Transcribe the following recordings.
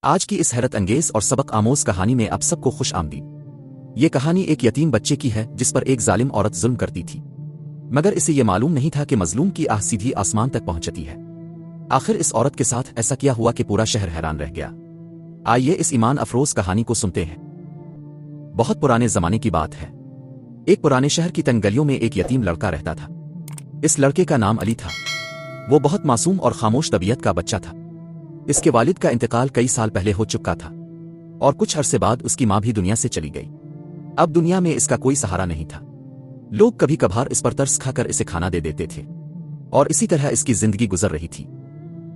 آج کی اس حیرت انگیز اور سبق آموز کہانی میں آپ سب کو خوش آمدید۔ یہ کہانی ایک یتیم بچے کی ہے جس پر ایک ظالم عورت ظلم کرتی تھی، مگر اسے یہ معلوم نہیں تھا کہ مظلوم کی آہ سیدھی آسمان تک پہنچتی ہے۔ آخر اس عورت کے ساتھ ایسا کیا ہوا کہ پورا شہر حیران رہ گیا۔ آئیے اس ایمان افروز کہانی کو سنتے ہیں۔ بہت پرانے زمانے کی بات ہے۔ ایک پرانے شہر کی تنگ گلیوں میں ایک یتیم لڑکا رہتا تھا۔ اس لڑکے کا نام علی تھا۔ وہ بہت معصوم اور خاموش طبیعت کا بچہ تھا۔ اس کے والد کا انتقال کئی سال پہلے ہو چکا تھا، اور کچھ عرصے بعد اس کی ماں بھی دنیا سے چلی گئی۔ اب دنیا میں اس کا کوئی سہارا نہیں تھا۔ لوگ کبھی کبھار اس پر ترس کھا کر اسے کھانا دے دیتے تھے، اور اسی طرح اس کی زندگی گزر رہی تھی۔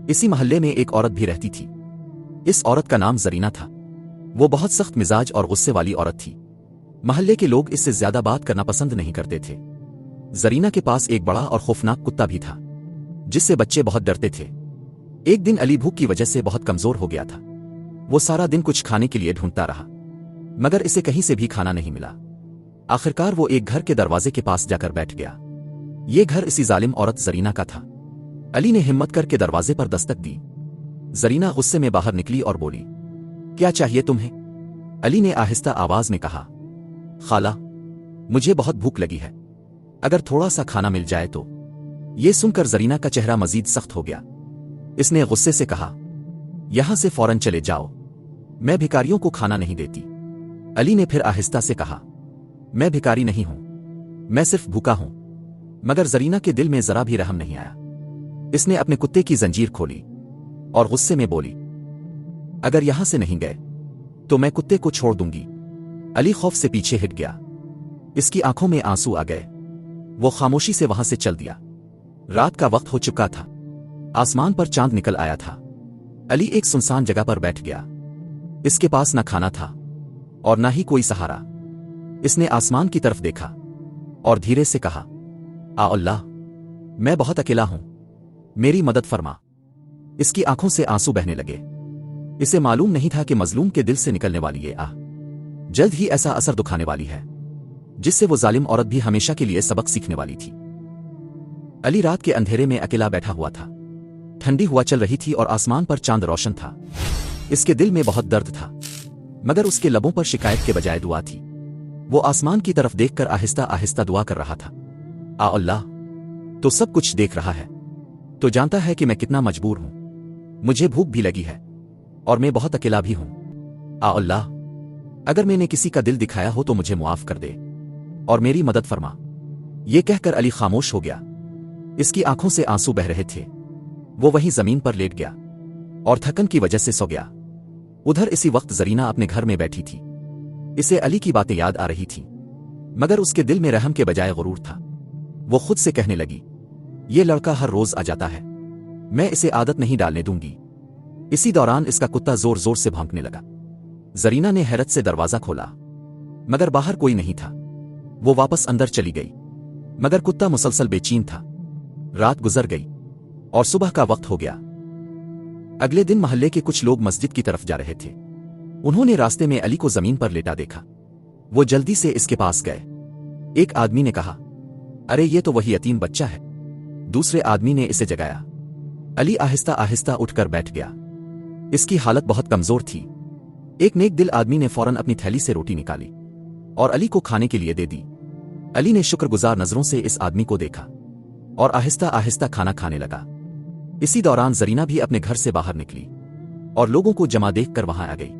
اسی محلے میں ایک عورت بھی رہتی تھی۔ اس عورت کا نام زرینہ تھا۔ وہ بہت سخت مزاج اور غصے والی عورت تھی۔ محلے کے لوگ اس سے زیادہ بات کرنا پسند نہیں کرتے تھے۔ زرینہ کے پاس ایک بڑا اور خوفناک کتا بھی تھا، جس سے بچے بہت ڈرتے تھے۔ ایک دن علی بھوک کی وجہ سے بہت کمزور ہو گیا تھا۔ وہ سارا دن کچھ کھانے کے لیے ڈھونڈتا رہا، مگر اسے کہیں سے بھی کھانا نہیں ملا۔ آخرکار وہ ایک گھر کے دروازے کے پاس جا کر بیٹھ گیا۔ یہ گھر اسی ظالم عورت زرینہ کا تھا۔ علی نے ہمت کر کے دروازے پر دستک دی۔ زرینہ غصے میں باہر نکلی اور بولی، کیا چاہیے تمہیں؟ علی نے آہستہ آواز میں کہا، خالہ، مجھے بہت بھوک لگی ہے، اگر تھوڑا سا کھانا مل جائے تو۔ یہ سن کر زرینہ کا چہرہ مزید سخت ہو گیا۔ اس نے غصے سے کہا، یہاں سے فوراً چلے جاؤ، میں بھکاریوں کو کھانا نہیں دیتی۔ علی نے پھر آہستہ سے کہا، میں بھکاری نہیں ہوں، میں صرف بھوکا ہوں۔ مگر زرینہ کے دل میں ذرا بھی رحم نہیں آیا۔ اس نے اپنے کتے کی زنجیر کھولی اور غصے میں بولی، اگر یہاں سے نہیں گئے تو میں کتے کو چھوڑ دوں گی۔ علی خوف سے پیچھے ہٹ گیا۔ اس کی آنکھوں میں آنسو آ گئے۔ وہ خاموشی سے وہاں سے چل دیا۔ رات کا وقت ہو چکا تھا۔ آسمان پر چاند نکل آیا تھا۔ علی ایک سنسان جگہ پر بیٹھ گیا۔ اس کے پاس نہ کھانا تھا اور نہ ہی کوئی سہارا۔ اس نے آسمان کی طرف دیکھا اور دھیرے سے کہا، اللہ، میں بہت اکیلا ہوں، میری مدد فرما۔ اس کی آنکھوں سے آنسو بہنے لگے۔ اسے معلوم نہیں تھا کہ مظلوم کے دل سے نکلنے والی یہ آہ جلد ہی ایسا اثر دکھانے والی ہے جس سے وہ ظالم عورت بھی ہمیشہ کے لیے سبق سیکھنے والی تھی۔ علی رات کے اندھیرے میں اکیلا بیٹھا ہوا تھا۔ ٹھنڈی ہوا چل رہی تھی اور آسمان پر چاند روشن تھا۔ اس کے دل میں بہت درد تھا، مگر اس کے لبوں پر شکایت کے بجائے دعا تھی۔ وہ آسمان کی طرف دیکھ کر آہستہ آہستہ دعا کر رہا تھا، اللہ، تو سب کچھ دیکھ رہا ہے، تو جانتا ہے کہ میں کتنا مجبور ہوں، مجھے بھوک بھی لگی ہے اور میں بہت اکیلا بھی ہوں۔ اللہ، اگر میں نے کسی کا دل دکھایا ہو تو مجھے معاف کر دے اور میری مدد فرما۔ یہ کہہ کر علی خاموش ہو گیا۔ اس کی آنکھوں سے آنسو بہ رہے تھے۔ وہ وہیں زمین پر لیٹ گیا اور تھکن کی وجہ سے سو گیا۔ ادھر اسی وقت زرینہ اپنے گھر میں بیٹھی تھی۔ اسے علی کی باتیں یاد آ رہی تھیں، مگر اس کے دل میں رحم کے بجائے غرور تھا۔ وہ خود سے کہنے لگی، یہ لڑکا ہر روز آ جاتا ہے، میں اسے عادت نہیں ڈالنے دوں گی۔ اسی دوران اس کا کتا زور زور سے بھونکنے لگا۔ زرینہ نے حیرت سے دروازہ کھولا، مگر باہر کوئی نہیں تھا۔ وہ واپس اندر چلی گئی، مگر کتا مسلسل بے چین تھا۔ رات گزر گئی اور صبح کا وقت ہو گیا۔ اگلے دن محلے کے کچھ لوگ مسجد کی طرف جا رہے تھے۔ انہوں نے راستے میں علی کو زمین پر لیٹا دیکھا۔ وہ جلدی سے اس کے پاس گئے۔ ایک آدمی نے کہا، ارے یہ تو وہی یتیم بچہ ہے۔ دوسرے آدمی نے اسے جگایا۔ علی آہستہ آہستہ اٹھ کر بیٹھ گیا۔ اس کی حالت بہت کمزور تھی۔ ایک نیک دل آدمی نے فوراً اپنی تھیلی سے روٹی نکالی اور علی کو کھانے کے لیے دے دی۔ علی نے شکر گزار نظروں سے اس آدمی کو دیکھا اور آہستہ آہستہ کھانا کھانے لگا۔ اسی دوران زرینہ بھی اپنے گھر سے باہر نکلی اور لوگوں کو جمع دیکھ کر وہاں آ گئی۔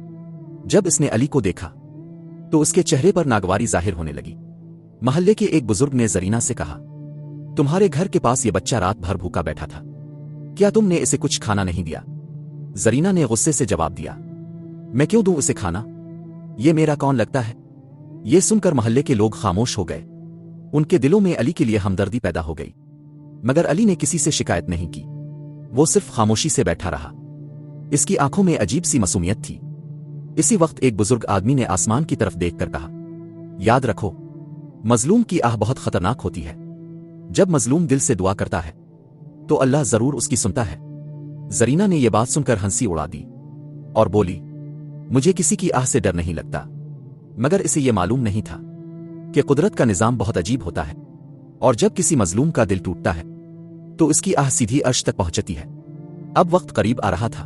جب اس نے علی کو دیکھا تو اس کے چہرے پر ناگواری ظاہر ہونے لگی۔ محلے کے ایک بزرگ نے زرینہ سے کہا، تمہارے گھر کے پاس یہ بچہ رات بھر بھوکا بیٹھا تھا، کیا تم نے اسے کچھ کھانا نہیں دیا؟ زرینہ نے غصے سے جواب دیا، میں کیوں دوں اسے کھانا؟ یہ میرا کون لگتا ہے؟ یہ سن کر محلے کے لوگ خاموش ہو گئے۔ ان کے دلوں میں علی کے لیے ہمدردی پیدا ہو گئی، مگر علی نے کسی سے شکایت نہیں کی۔ وہ صرف خاموشی سے بیٹھا رہا۔ اس کی آنکھوں میں عجیب سی معصومیت تھی۔ اسی وقت ایک بزرگ آدمی نے آسمان کی طرف دیکھ کر کہا، یاد رکھو، مظلوم کی آہ بہت خطرناک ہوتی ہے۔ جب مظلوم دل سے دعا کرتا ہے تو اللہ ضرور اس کی سنتا ہے۔ زرینہ نے یہ بات سن کر ہنسی اڑا دی اور بولی، مجھے کسی کی آہ سے ڈر نہیں لگتا۔ مگر اسے یہ معلوم نہیں تھا کہ قدرت کا نظام بہت عجیب ہوتا ہے، اور جب کسی مظلوم کا دل ٹوٹتا ہے تو اس کی آہ سیدھی عرش تک پہنچتی ہے۔ اب وقت قریب آ رہا تھا